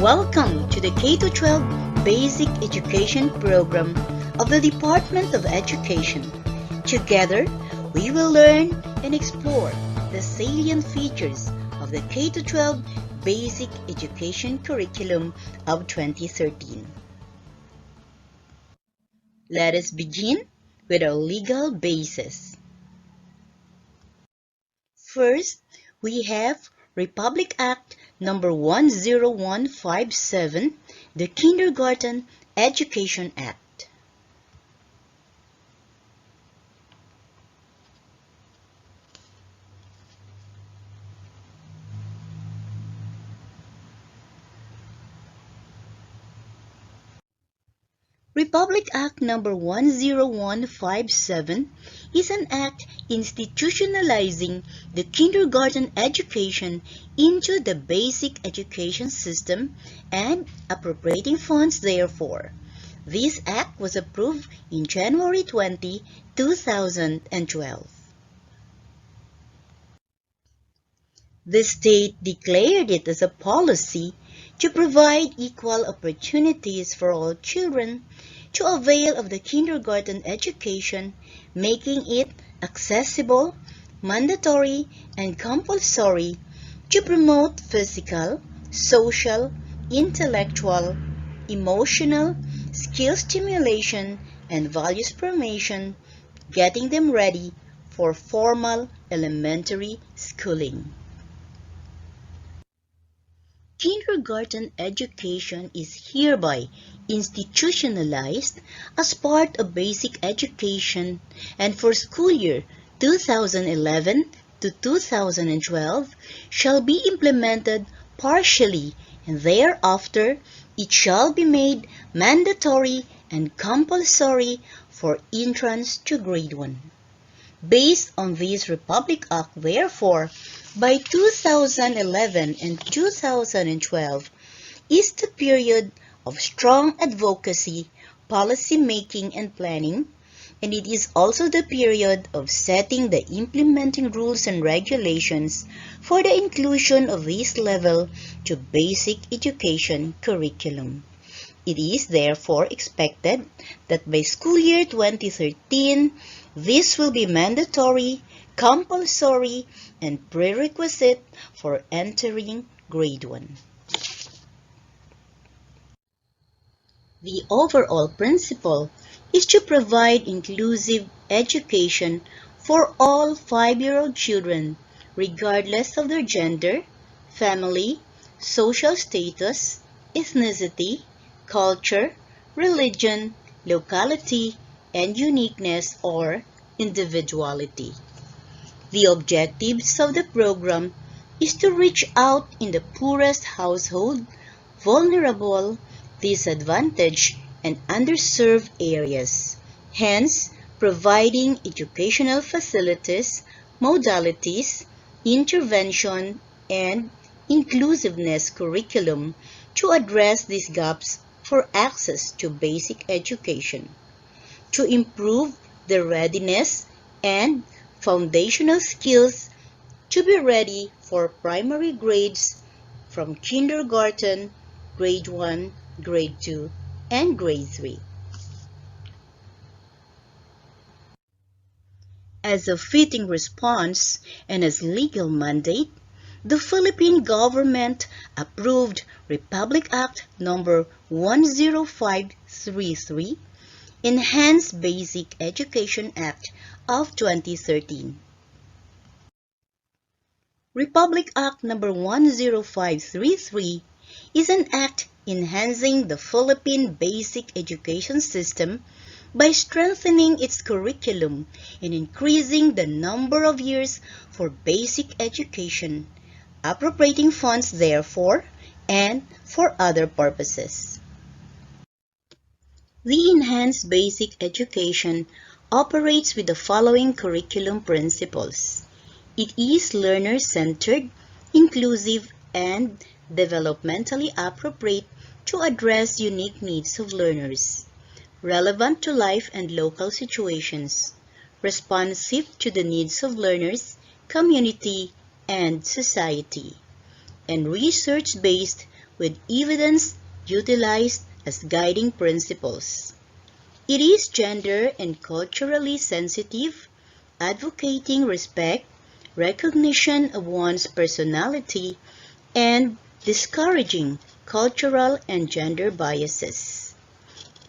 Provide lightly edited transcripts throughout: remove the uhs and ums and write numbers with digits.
Welcome to the K-12 Basic Education Program of the Department of Education. Together, we will learn and explore the salient features of the K-12 Basic Education Curriculum of 2013. Let us begin with our legal basis. First, we have Republic Act number 10157, the Kindergarten Education Act. Republic Act number 10157 is an act institutionalizing the kindergarten education into the basic education system and appropriating funds therefor. This act was approved in January 20, 2012. The state declared it as a policy to provide equal opportunities for all children to avail of the kindergarten education, making it accessible, mandatory, and compulsory to promote physical, social, intellectual, emotional, skill stimulation, and values formation, getting them ready for formal elementary schooling. Kindergarten education is hereby institutionalized as part of basic education, and for school year 2011 to 2012 shall be implemented partially, and thereafter it shall be made mandatory and compulsory for entrance to grade 1. Based on this Republic Act, therefore, by 2011 and 2012 is the period of strong advocacy, policy making, and planning, and it is also the period of setting the implementing rules and regulations for the inclusion of this level to basic education curriculum. It is therefore expected that by school year 2013, this will be mandatory, compulsory, and prerequisite for entering grade 1. The overall principle is to provide inclusive education for all 5-year-old children, regardless of their gender, family, social status, ethnicity, culture, religion, locality, and uniqueness or individuality. The objectives of the program is to reach out in the poorest household, vulnerable, disadvantaged, and underserved areas, hence providing educational facilities, modalities, intervention, and inclusiveness curriculum to address these gaps for access to basic education, to improve their readiness and foundational skills to be ready for primary grades from kindergarten, grade 1, grade 2, and grade 3. As a fitting response and as legal mandate, the Philippine government approved Republic Act number 10533, Enhanced Basic Education Act of 2013. Republic Act number 10533 is an act enhancing the Philippine basic education system by strengthening its curriculum and increasing the number of years for basic education, appropriating funds therefor, and for other purposes. The Enhanced Basic Education operates with the following curriculum principles. It is learner-centered, inclusive, and developmentally appropriate to address unique needs of learners, relevant to life and local situations, responsive to the needs of learners, community, and society, and research-based with evidence utilized as guiding principles. It is gender and culturally sensitive, advocating respect, recognition of one's personality, and discouraging cultural and gender biases.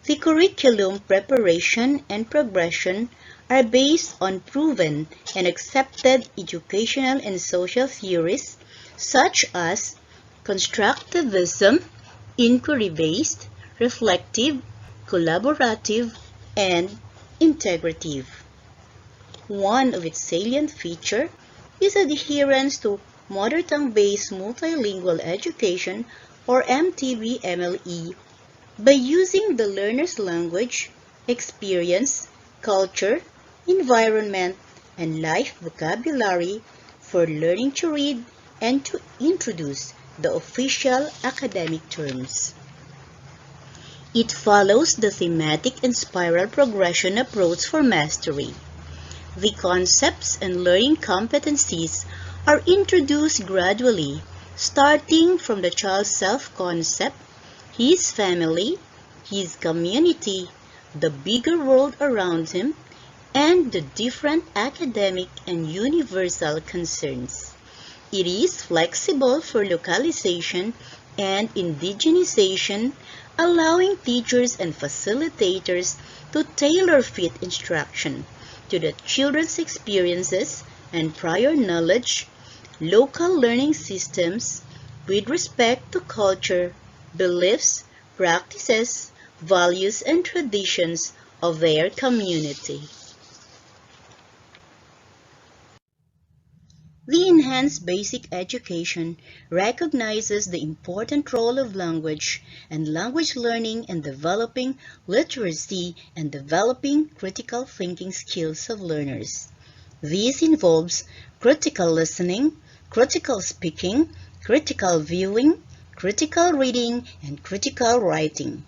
The curriculum preparation and progression are based on proven and accepted educational and social theories such as constructivism, inquiry-based, reflective, collaborative, and integrative. One of its salient features is adherence to mother tongue-based multilingual education or MTB-MLE by using the learner's language, experience, culture, environment, and life vocabulary for learning to read and to introduce the official academic terms. It follows the thematic and spiral progression approach for mastery. The concepts and learning competencies are introduced gradually, starting from the child's self-concept, his family, his community, the bigger world around him, and the different academic and universal concerns. It is flexible for localization and indigenization, allowing teachers and facilitators to tailor-fit instruction to the children's experiences and prior knowledge, local learning systems with respect to culture, beliefs, practices, values, and traditions of their community. The enhanced basic education recognizes the important role of language and language learning in developing literacy and developing critical thinking skills of learners. This involves critical listening, critical speaking, critical viewing, critical reading, and critical writing.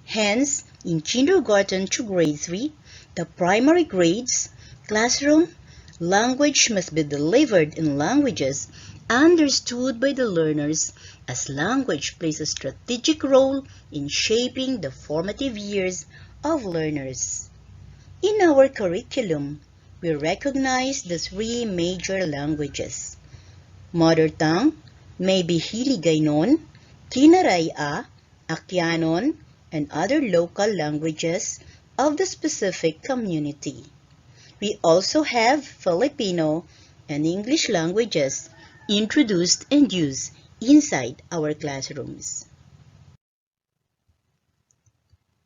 Hence, in kindergarten to grade 3, the primary grades, classroom, language must be delivered in languages understood by the learners, as language plays a strategic role in shaping the formative years of learners. In our curriculum, we recognize the 3 major languages. Mother tongue may be Hiligaynon, Tinaraya, Akyanon, and other local languages of the specific community. We also have Filipino and English languages introduced and used inside our classrooms.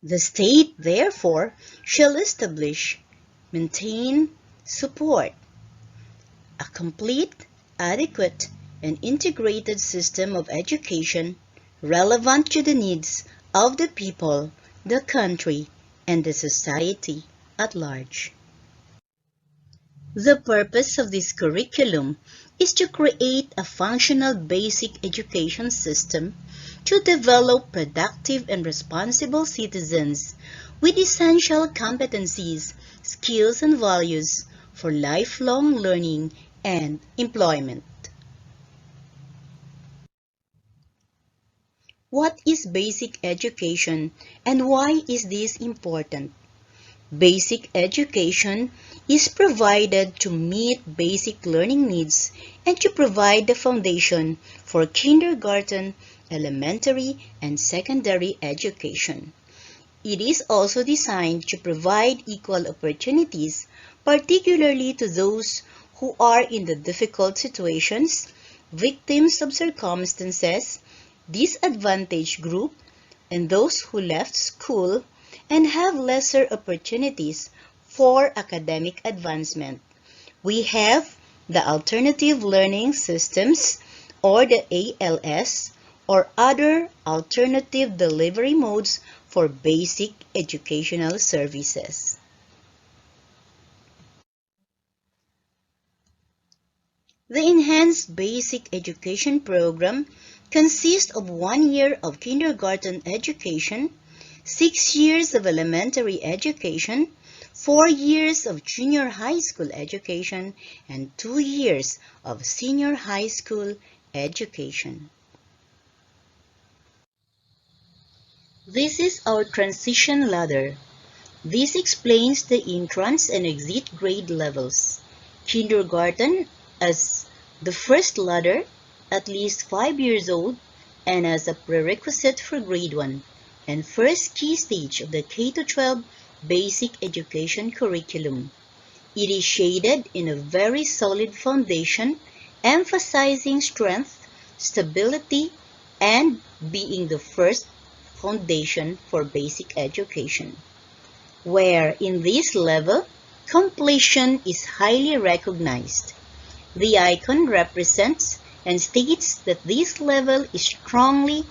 The state, therefore, shall establish, maintain, support a complete, adequate, and integrated system of education relevant to the needs of the people, the country, and the society at large. The purpose of this curriculum is to create a functional basic education system to develop productive and responsible citizens with essential competencies, skills, and values for lifelong learning and employment. What is basic education and why is this important? Basic education is provided to meet basic learning needs and to provide the foundation for kindergarten, elementary, and secondary education. It is also designed to provide equal opportunities, particularly to those who are in the difficult situations, victims of circumstances, disadvantaged group, and those who left school and have lesser opportunities for academic advancement. We have the alternative learning systems, or the ALS, or other alternative delivery modes for basic educational services. The Enhanced Basic Education Program consists of 1 year of kindergarten education, 6 years of elementary education, 4 years of junior high school education, and 2 years of senior high school education. This is our transition ladder. This explains the entrance and exit grade levels. Kindergarten as the first ladder, at least 5 years old, and as a prerequisite for grade 1, and first key stage of the K-12 basic education curriculum. It is shaded in a very solid foundation, emphasizing strength, stability, and being the first foundation for basic education, where in this level, completion is highly recognized. The icon represents and states that this level is strongly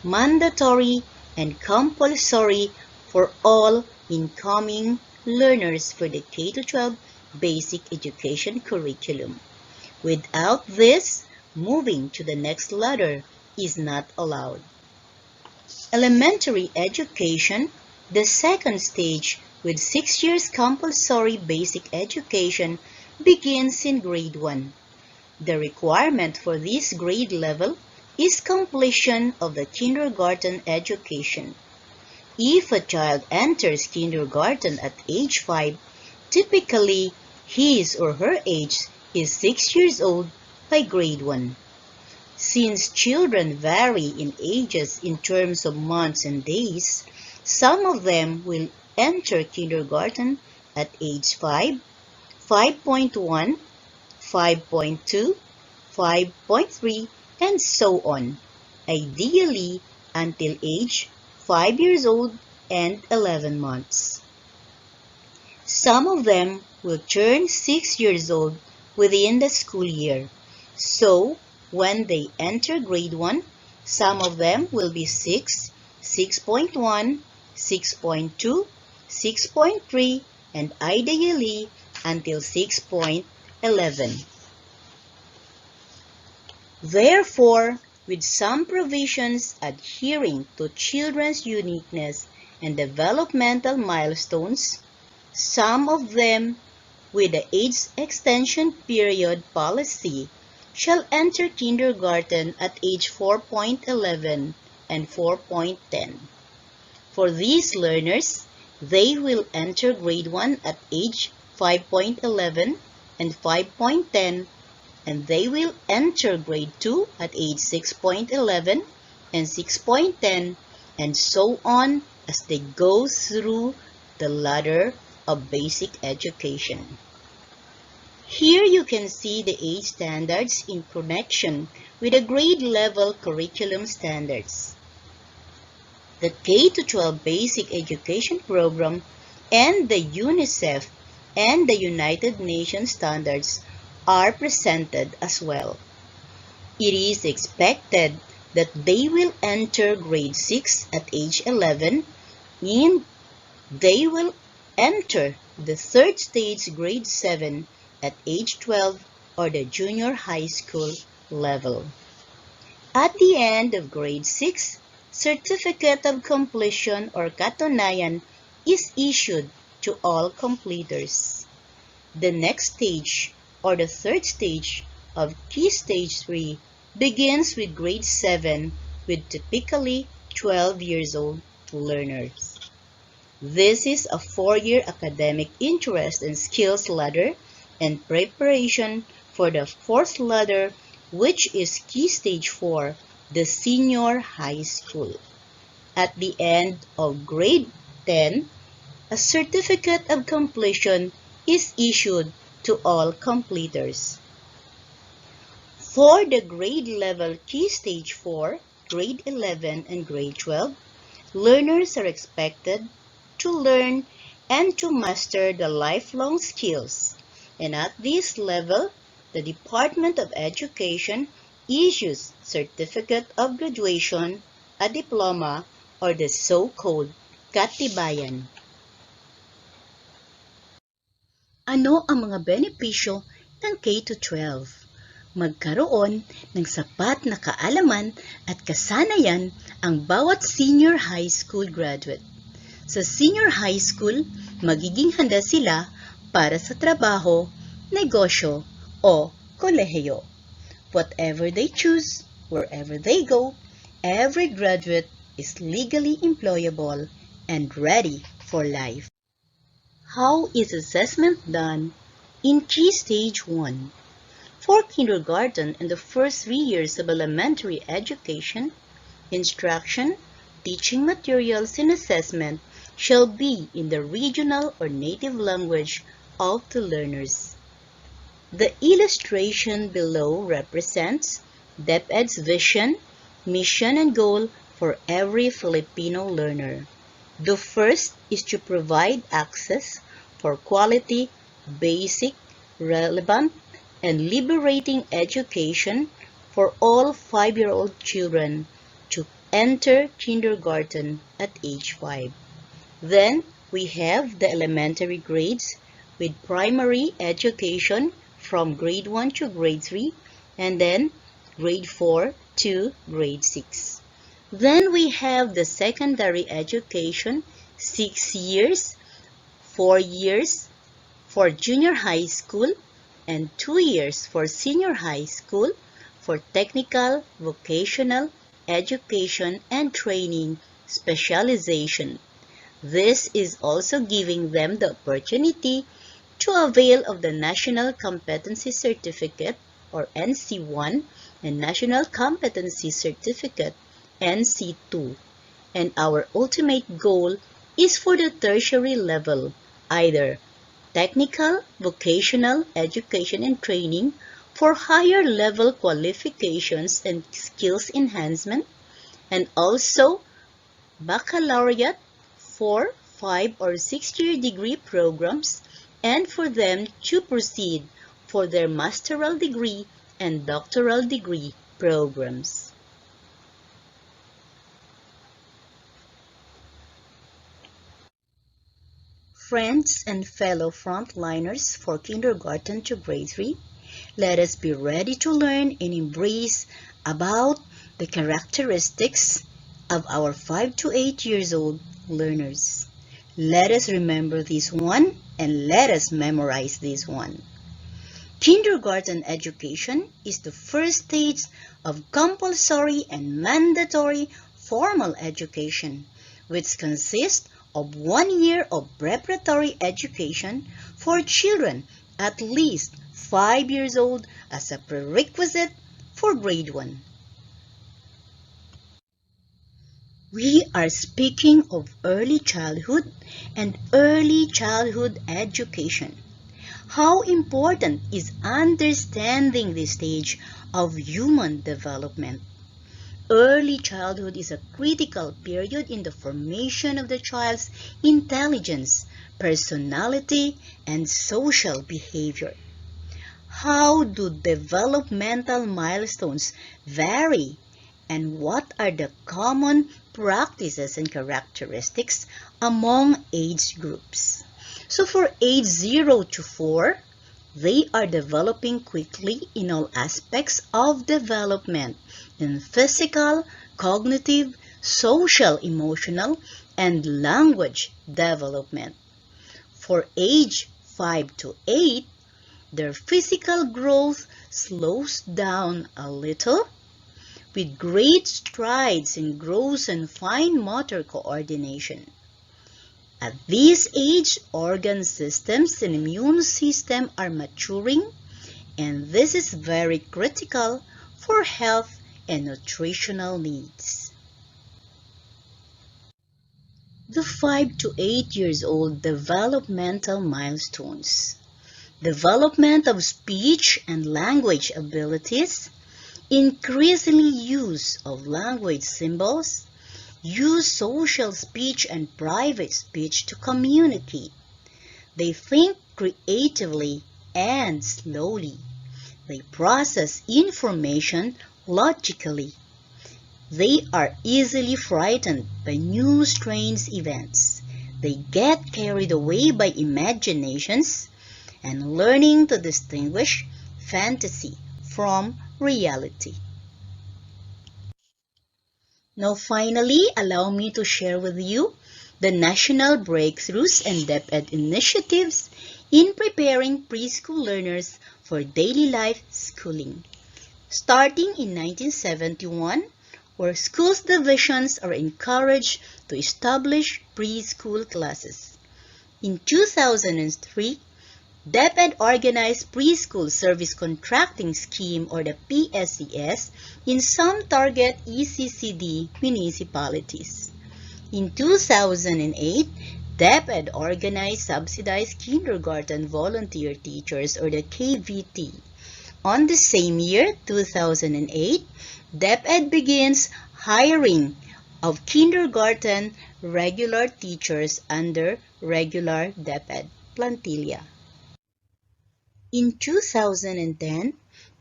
mandatory and compulsory for all incoming learners for the K-12 basic education curriculum. Without this, moving to the next ladder is not allowed. Elementary education, the second stage with 6 years compulsory basic education, begins in grade 1. The requirement for this grade level is completion of the kindergarten education. If a child enters kindergarten at age 5, typically his or her age is 6 years old by grade 1. Since children vary in ages in terms of months and days, some of them will enter kindergarten at age 5, 5.1, 5.2, 5.3, and so on, ideally until age 5 years old and 11 months. Some of them will turn 6 years old within the school year, so when they enter grade 1, some of them will be 6, 6.1, 6.2, 6.3, and ideally until 6.11. Therefore, with some provisions adhering to children's uniqueness and developmental milestones, some of them with the age extension period policy shall enter kindergarten at age 4.11 and 4.10. For these learners, they will enter grade 1 at age 5.11 and 5.10, and they will enter grade 2 at age 6.11 and 6.10, and so on as they go through the ladder of basic education. Here you can see the age standards in connection with the grade level curriculum standards. The K-12 basic education program and the UNICEF and the United Nations standards are presented as well. It is expected that they will enter grade 6 at age 11 and they will enter the third stage grade 7 at age 12 or the junior high school level. At the end of grade 6, Certificate of Completion or Katunayan is issued to all completers. The next stage or the third stage of Key Stage 3 begins with grade 7 with typically 12 years old learners. This is a 4-year academic interest and skills ladder and preparation for the fourth ladder, which is Key Stage 4, the senior high school. At the end of grade 10, a certificate of completion is issued to all completers. For the grade level Key Stage 4, grade 11, and grade 12, learners are expected to learn and to master the lifelong skills. And at this level, the Department of Education issues Certificate of Graduation, a diploma, or the so-called katibayan. Ano ang mga benepisyo ng K-12? Magkaroon ng sapat na kaalaman at kasanayan ang bawat senior high school graduate. Sa senior high school, magiging handa sila para sa trabaho, negosyo, o kolehiyo. Whatever they choose, wherever they go, every graduate is legally employable and ready for life. How is assessment done in Key Stage 1? For kindergarten and the first 3 years of elementary education, instruction, teaching materials, and assessment shall be in the regional or native language of the learners. The illustration below represents DepEd's vision, mission, and goal for every Filipino learner. The first is to provide access for quality, basic, relevant, and liberating education for all 5-year-old children to enter kindergarten at age 5. Then we have the elementary grades with primary education from grade 1 to grade 3 and then grade 4 to grade 6. Then we have the secondary education, 6 years, 4 years for junior high school, and 2 years for senior high school for technical, vocational, education, and training specialization. This is also giving them the opportunity to avail of the National Competency Certificate or NC1 and National Competency Certificate NC2. And our ultimate goal is for the tertiary level, either technical, vocational, education and training for higher level qualifications and skills enhancement, and also baccalaureate for 5 or 6-year degree programs, and for them to proceed for their master's degree and doctoral degree programs. Friends and fellow frontliners for kindergarten to grade 3, let us be ready to learn and embrace about the characteristics of our 5 to 8 years old learners. Let us remember this one and let us memorize this one. Kindergarten education is the first stage of compulsory and mandatory formal education, which consists of 1 year of preparatory education for children at least 5 years old as a prerequisite for grade 1. We are speaking of early childhood and early childhood education. How important is understanding this stage of human development? Early childhood is a critical period in the formation of the child's intelligence, personality, and social behavior. How do developmental milestones vary, and what are the common practices and characteristics among age groups? So for age 0 to 4, they are developing quickly in all aspects of development in physical, cognitive, social, emotional, and language development. For age 5 to 8, their physical growth slows down a little, with great strides in gross and fine motor coordination. At this age, organ systems and immune system are maturing, and this is very critical for health and nutritional needs. The 5 to 8 years old developmental milestones. Development of speech and language abilities, increasingly use of language symbols, use social speech and private speech to communicate. They think creatively and slowly. They process information logically. They are easily frightened by new strange events. They get carried away by imaginations and learning to distinguish fantasy from reality. Now finally, allow me to share with you the national breakthroughs and DepEd initiatives in preparing preschool learners for daily life schooling. Starting in 1971, where schools divisions are encouraged to establish preschool classes. In 2003, DepEd organized Preschool Service Contracting Scheme or the PSCS in some target ECCD municipalities. In 2008, DepEd organized Subsidized Kindergarten Volunteer Teachers or the KVT. On the same year, 2008, DepEd begins hiring of kindergarten regular teachers under regular DepEd plantilla. In 2010,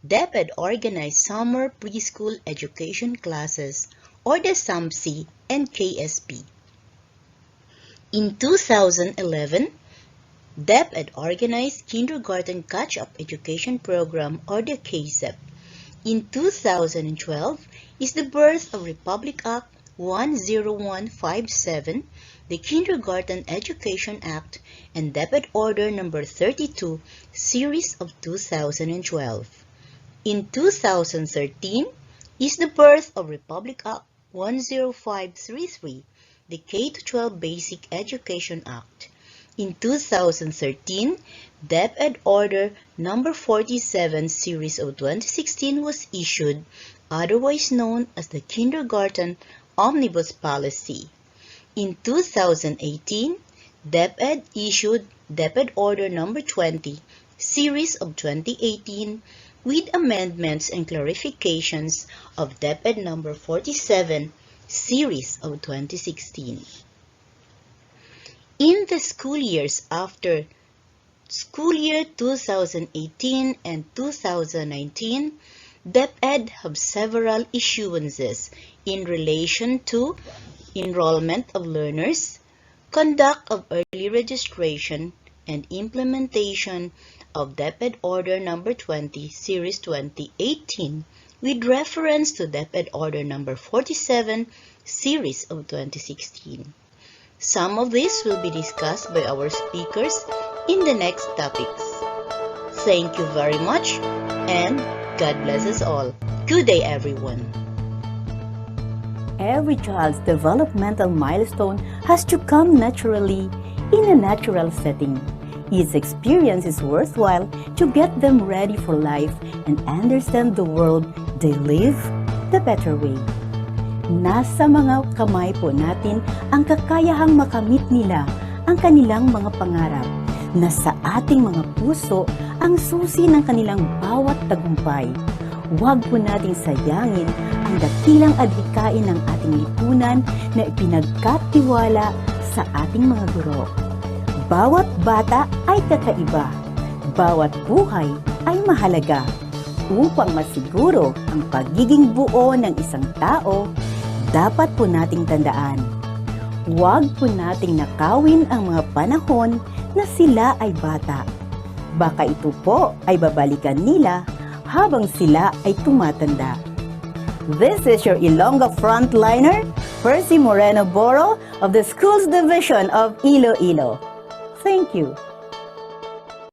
DepEd organized summer preschool education classes or the SAMSI and KSP. In 2011, DepEd organized Kindergarten Catch-Up Education Program or the KCEP. In 2012 is the birth of Republic Act 10157, the Kindergarten Education Act, and DepEd Order No. 32, Series of 2012. In 2013 is the birth of Republic Act 10533, the K-12 Basic Education Act. In 2013, DepEd Order No. 47, Series of 2016 was issued, otherwise known as the Kindergarten Omnibus Policy. In 2018, DepEd issued DepEd Order No. 20, Series of 2018, with amendments and clarifications of DepEd No. 47, Series of 2016. In the school years after school year 2018 and 2019, DepEd have several issuances in relation to enrollment of learners, conduct of early registration, and implementation of DepEd Order No. 20, Series 2018, with reference to DepEd Order No. 47, Series of 2016. Some of this will be discussed by our speakers in the next topics. Thank you very much, and God bless us all. Good day, everyone. Every child's developmental milestone has to come naturally in a natural setting. Each experience is worthwhile to get them ready for life and understand the world they live the better way. Nasa mga kamay po natin ang kakayahang makamit nila ang kanilang mga pangarap. Nasa ating mga puso ang susi ng kanilang bawat tagumpay. Huwag po nating sayangin ang dakilang adhikain ng ating lipunan na ipinagkatiwala sa ating mga guro. Bawat bata ay kakaiba. Bawat buhay ay mahalaga. Upang masiguro ang pagiging buo ng isang tao, dapat po nating tandaan. Huwag po nating nakawin ang mga panahon na sila ay bata. Baka ito po ay babalikan nila habang sila ay tumatanda. This is your Ilongga frontliner, Percy Moreno Boro of the Schools Division of Iloilo. Thank you.